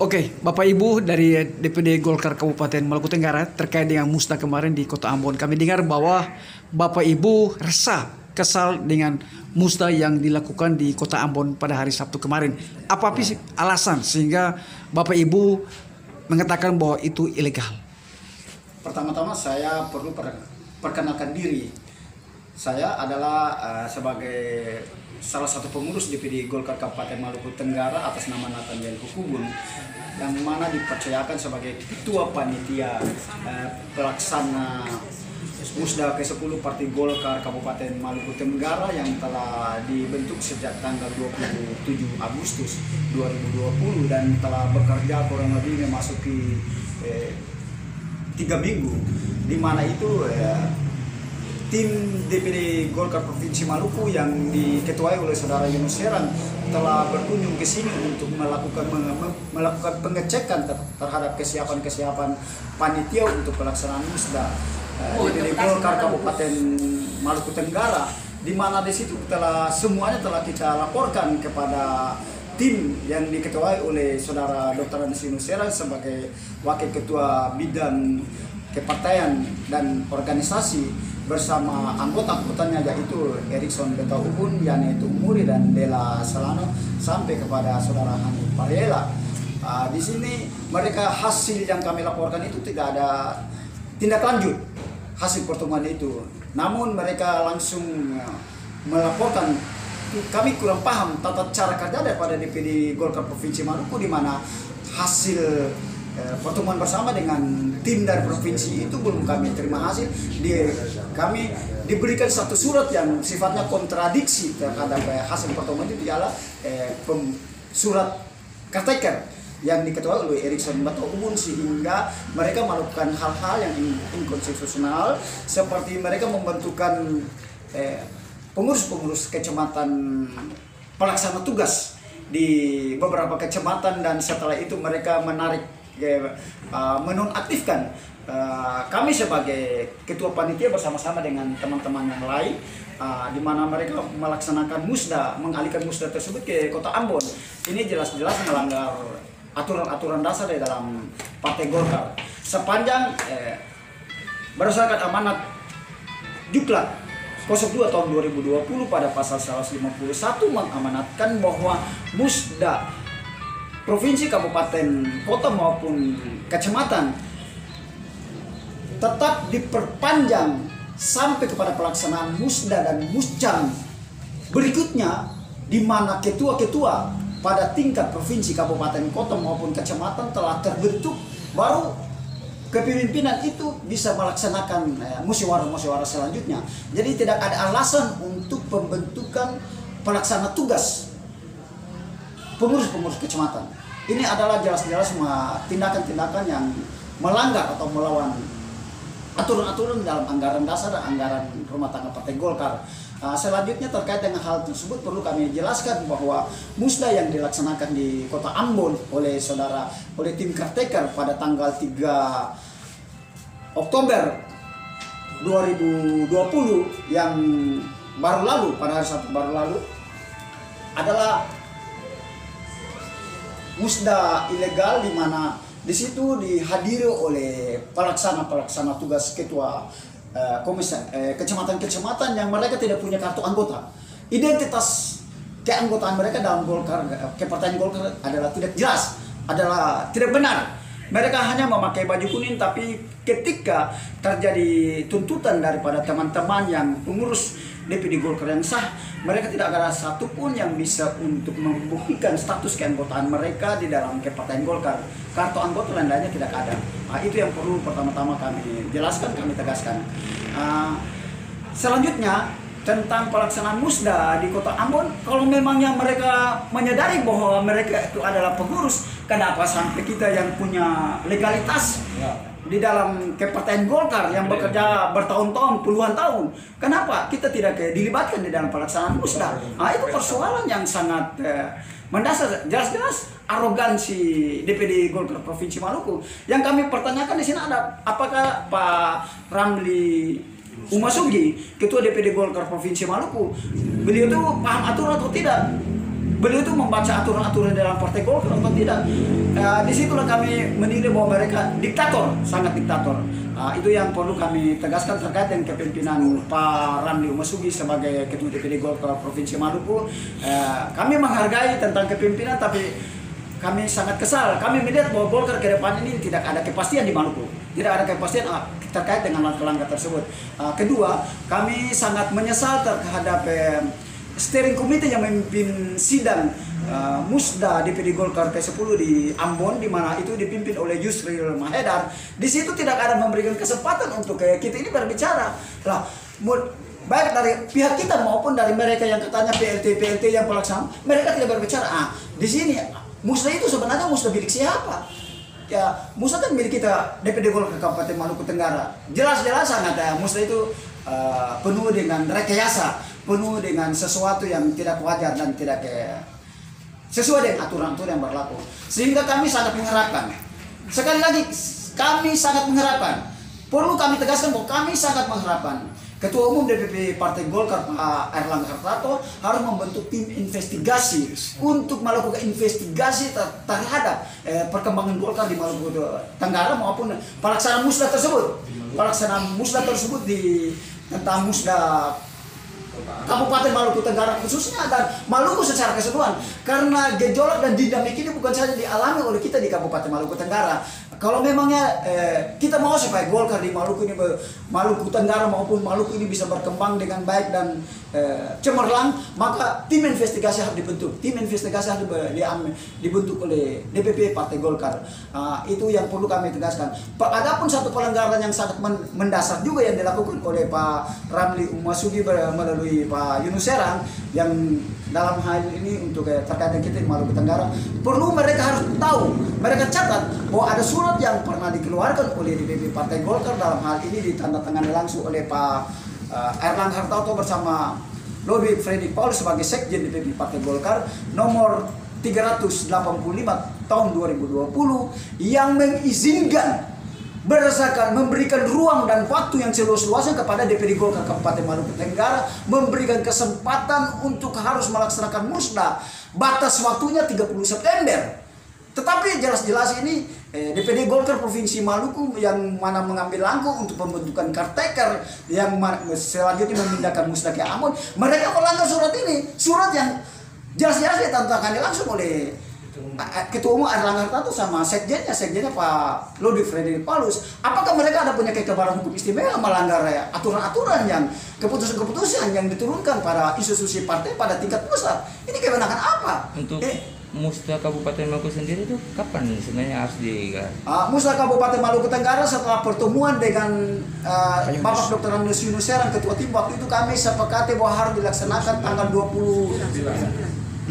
Oke, Bapak Ibu dari DPD Golkar Kabupaten Maluku Tenggara terkait dengan musda kemarin di Kota Ambon. Kami dengar bahwa Bapak Ibu resah, kesal dengan musda yang dilakukan di Kota Ambon pada hari Sabtu kemarin. Apa sih alasan sehingga Bapak Ibu mengatakan bahwa itu ilegal? Pertama-tama saya perlu perkenalkan diri. Saya adalah sebagai salah satu pengurus DPD Golkar Kabupaten Maluku Tenggara atas nama Nathaniel Hukubun, yang mana dipercayakan sebagai Ketua Panitia Pelaksana Musda ke-10 Partai Golkar Kabupaten Maluku Tenggara yang telah dibentuk sejak tanggal 27 Agustus 2020 dan telah bekerja kurang lebih memasuki 3 minggu, di mana itu tim DPD Golkar Provinsi Maluku yang diketuai oleh Saudara Yunus Serang telah berkunjung ke sini untuk melakukan pengecekan terhadap kesiapan panitia untuk pelaksanaan musda DPD Golkar Kabupaten Maluku Tenggara, di mana di situ semuanya telah kita laporkan kepada tim yang diketuai oleh Saudara Dr. Yunus Serang sebagai Wakil Ketua Bidang Kepartaian dan Organisasi bersama anggota-anggotanya, yaitu Erikson Beta Ubun, Yane Tumuri, dan Dela Salano, sampai kepada Saudara Hani Pariela. Di sini mereka hasil yang kami laporkan itu tidak ada tindak lanjut hasil pertemuan itu. Namun mereka langsung melaporkan, kami kurang paham tata cara kerja daripada DPD Golkar Provinsi Maluku, di mana hasil pertemuan bersama dengan tim dari provinsi itu belum kami terima hasil. Kami diberikan satu surat yang sifatnya kontradiksi terhadap hasil pertemuan itu, ialah surat caretaker yang diketuai oleh Erikson Beta Ubun, sehingga mereka melakukan hal-hal yang inkonstitusional, seperti mereka membentukkan pengurus-pengurus kecamatan pelaksana tugas di beberapa kecamatan, dan setelah itu mereka menonaktifkan kami sebagai ketua panitia bersama-sama dengan teman-teman yang lain, di mana mereka melaksanakan musda, mengalihkan musda tersebut ke Kota Ambon. Ini jelas-jelas melanggar aturan-aturan dasar di dalam Partai Golkar. Sepanjang berdasarkan amanat Diklat 02 tahun 2020 pada pasal 151 mengamanatkan bahwa musda provinsi, kabupaten, kota maupun kecamatan tetap diperpanjang sampai kepada pelaksanaan musda dan musjam berikutnya, di mana ketua-ketua pada tingkat provinsi, kabupaten, kota maupun kecamatan telah terbentuk, baru kepemimpinan itu bisa melaksanakan musyawarah-musyawarah selanjutnya. Jadi tidak ada alasan untuk pembentukan pelaksana tugas pengurus-pengurus kecamatan. Ini adalah jelas-jelas tindakan-tindakan yang melanggar atau melawan aturan-aturan dalam anggaran dasar dan anggaran rumah tangga Partai Golkar. Selanjutnya terkait dengan hal tersebut perlu kami jelaskan bahwa musda yang dilaksanakan di Kota Ambon oleh tim caretaker pada tanggal 3 Oktober 2020 yang baru lalu, pada hari Sabtu baru lalu, adalah musda ilegal, di mana di situ dihadiri oleh pelaksana tugas ketua kecamatan-kecamatan yang mereka tidak punya kartu anggota. Identitas keanggotaan mereka dalam Golkar, kepartaian Golkar adalah tidak jelas, adalah tidak benar. Mereka hanya memakai baju kuning, tapi ketika terjadi tuntutan daripada teman-teman yang pengurus DPD Golkar yang sah, mereka tidak ada satupun yang bisa untuk membuktikan status keanggotaan mereka di dalam kepartaian Golkar. Kartu anggota lain-lainnya tidak ada. Itu yang perlu pertama-tama kami jelaskan, kami tegaskan. Selanjutnya tentang pelaksanaan musda di Kota Ambon, kalau memangnya mereka menyadari bahwa mereka itu adalah pengurus, kenapa sampai kita yang punya legalitas di dalam kepartaian Golkar yang bekerja bertahun-tahun, puluhan tahun, kenapa kita tidak dilibatkan di dalam pelaksanaan musda? Itu persoalan yang sangat mendasar. Jelas-jelas arogansi DPD Golkar Provinsi Maluku. Yang kami pertanyakan di sini ada, apakah Pak Ramli Umasugi, Ketua DPD Golkar Provinsi Maluku, beliau itu paham aturan atau tidak? beliau itu membaca aturan-aturan dalam Partai Golkar atau tidak. Disitulah kami menilai bahwa mereka diktator, sangat diktator. Itu yang perlu kami tegaskan terkait dengan kepemimpinan Pak Ramli Umasugi sebagai Ketua DPD Golkar Provinsi Maluku. Kami menghargai tentang kepemimpinan, tapi kami sangat kesal. Kami melihat bahwa Golkar ke depan ini tidak ada kepastian di Maluku. Tidak ada kepastian terkait dengan langkah-langkah tersebut. Kedua, kami sangat menyesal terhadap steering committee yang memimpin sidang Musda DPD Golkar ke-10 di Ambon, di mana itu dipimpin oleh Yusril Mahedar. Di situ tidak ada memberikan kesempatan untuk kita ini berbicara. Lah, baik dari pihak kita maupun dari mereka yang katanya PLT yang pelaksana, mereka tidak berbicara. Di sini Musda itu sebenarnya Musda milik siapa? Ya, Musda kan milik kita DPD Golkar Kabupaten Maluku Tenggara. Jelas-jelas sangat Musda itu penuh dengan rekayasa, penuh dengan sesuatu yang tidak wajar dan tidak sesuai dengan aturan-aturan yang berlaku. Sehingga kami sangat mengharapkan, sekali lagi kami sangat mengharapkan, perlu kami tegaskan bahwa kami sangat mengharapkan Ketua Umum DPP Partai Golkar Pak Erlangga Hartarto harus membentuk tim investigasi untuk melakukan investigasi terhadap perkembangan Golkar di Maluku Tenggara maupun pelaksanaan musda tersebut. Pelaksanaan musda tersebut tentang musda Kabupaten Maluku Tenggara khususnya dan Maluku secara keseluruhan, karena gejolak dan dinamik ini bukan saja dialami oleh kita di Kabupaten Maluku Tenggara. Kalau memangnya kita mau supaya Golkar di Maluku ini, Maluku Tenggara maupun Maluku ini bisa berkembang dengan baik dan cemerlang, maka tim investigasi harus dibentuk. Tim investigasi harus dibentuk oleh DPP Partai Golkar. Itu yang perlu kami tegaskan. Adapun satu pelanggaran yang sangat mendasar juga yang dilakukan oleh Pak Ramli Umasugi melalui Pak Yunus Serang, yang dalam hal ini untuk terkait dengan kita di Maluku Tenggara, perlu mereka harus tahu, mereka catat bahwa ada surat yang pernah dikeluarkan oleh DPP Partai Golkar, dalam hal ini ditandatangani langsung oleh Pak Erlangga Hartarto bersama Lobby Fredrik Paulus sebagai Sekjen DPP Partai Golkar nomor 385 tahun 2020 yang mengizinkan berdasarkan memberikan ruang dan waktu yang seluas-luasnya kepada DPD Golkar Kabupaten Maluku Tenggara, memberikan kesempatan untuk harus melaksanakan musda. Batas waktunya 30 September. Tetapi jelas-jelas ini DPD Golkar Provinsi Maluku yang mana mengambil langkah untuk pembentukan caretaker yang selanjutnya memindahkan musda ke Ambon, mereka melanggar surat ini. Surat yang jelas-jelas ditandatangani langsung oleh Ketua Umum Erlangga Hartarto sama sekjennya Pak Lodi Fredrik Paulus. Apakah mereka ada punya kekebalan hukum istimewa melanggar aturan-aturan yang keputusan-keputusan yang diturunkan pada institusi partai pada tingkat pusat? Ini kewenangan apa? Untuk musda Kabupaten Maluku sendiri itu kapan sebenarnya harus digelar? Musda Kabupaten Maluku Tenggara setelah pertemuan dengan Bapak Dr. Yunus Serang, Ketua Tim, waktu itu kami sepakati bahwa harus dilaksanakan tanggal 29 28.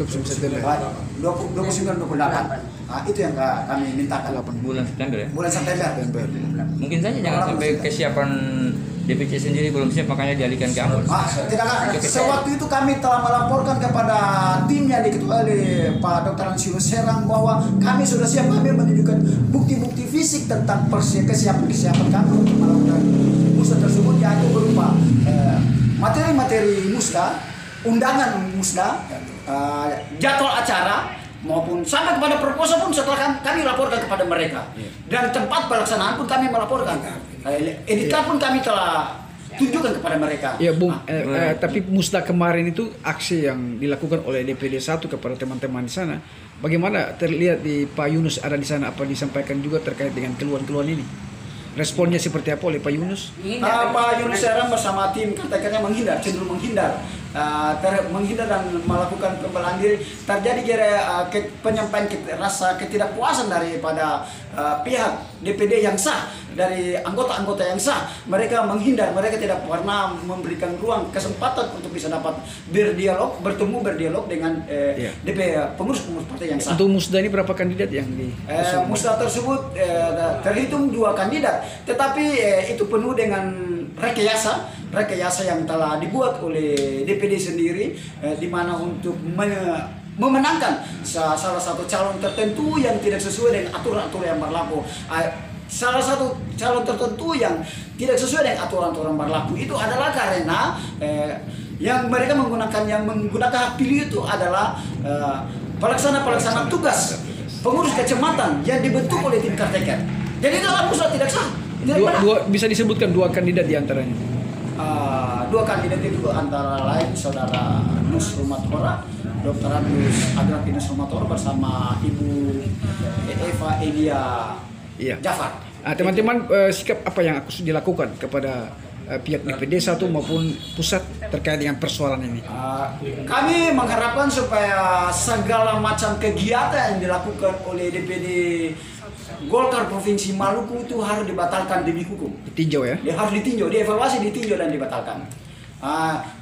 Itu yang kami mintakan. Bulan September ya? Bulan September. Mungkin saja jangan sampai kesiapan DPC sendiri belum siap makanya dialihkan ke Ambon. Tidak, sewaktu itu kami telah melaporkan kepada tim yang diketuai oleh Pak Dr. Yunus Serang bahwa kami sudah siap, kami menunjukkan bukti-bukti fisik tentang kesiapan kami untuk melakukan musda tersebut, yaitu berupa materi-materi musda, undangan musda, jadwal acara maupun sampai kepada proposal pun setelah kami laporkan kepada mereka, dan tempat pelaksanaan pun kami melaporkan, editor pun kami telah tunjukkan kepada mereka. Ya Bung, tapi musda kemarin itu aksi yang dilakukan oleh DPD 1 kepada teman-teman di sana, bagaimana terlihat di Pak Yunus ada di sana, apa disampaikan juga terkait dengan keluhan-keluhan ini? Responnya seperti apa oleh Pak Yunus? Pak Yunus Serang bersama tim katakannya cenderung menghindar dan melakukan pembelaan diri. Terjadi penyampaian rasa ketidakpuasan daripada pihak DPD yang sah, dari anggota-anggota yang sah. Mereka menghindar, mereka tidak pernah memberikan ruang kesempatan untuk bisa dapat berdialog dengan pengurus partai yang sah. Untuk musda ini berapa kandidat yang di musda tersebut terhitung 2 kandidat, tetapi itu penuh dengan rekayasa yang telah dibuat oleh DPD sendiri, di mana untuk memenangkan salah satu calon tertentu yang tidak sesuai dengan aturan-aturan yang berlaku. Salah satu calon tertentu yang tidak sesuai dengan aturan-aturan berlaku itu adalah karena Yang mereka menggunakan hak pilih itu adalah pelaksana tugas pengurus kecamatan yang dibentuk oleh tim caretaker. Jadi dalam musrah tidak sah. Bisa disebutkan dua kandidat di antaranya. Dua kandidat itu antara lain saudara Nus Rumatora, Dr. Agus Agrapinus Rumatora bersama Ibu Eva Elia Jafar. Teman-teman, sikap apa yang harus dilakukan kepada pihak DPD 1 maupun pusat terkait dengan persoalan ini? Kami mengharapkan supaya segala macam kegiatan yang dilakukan oleh DPD Golkar Provinsi Maluku itu harus dibatalkan demi hukum. Ditinjau ya? Dia harus ditinjau, dievaluasi, ditinjau dan dibatalkan.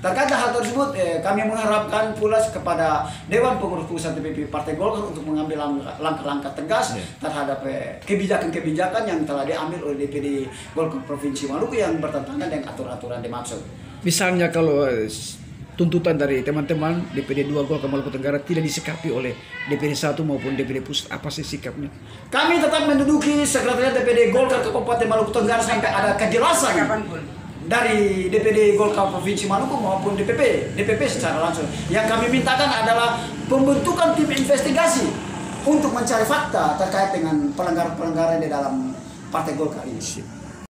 Terkait hal tersebut, kami mengharapkan pula kepada Dewan Pengurus Pusat DPP Partai Golkar untuk mengambil langkah-langkah tegas terhadap kebijakan-kebijakan yang telah diambil oleh DPD Golkar Provinsi Maluku yang bertentangan dengan aturan-aturan dimaksud. Misalnya kalau tuntutan dari teman-teman DPD 2 Golkar Maluku Tenggara tidak disikapi oleh DPD 1 maupun DPD Pusat, apa sih sikapnya? Kami tetap menduduki Sekretariat DPD Golkar Kabupaten Maluku Tenggara sampai ada kejelasan dari DPD Golkar Provinsi Maluku maupun DPP secara langsung. Yang kami mintakan adalah pembentukan tim investigasi untuk mencari fakta terkait dengan pelanggaran-pelanggaran di dalam Partai Golkar ini.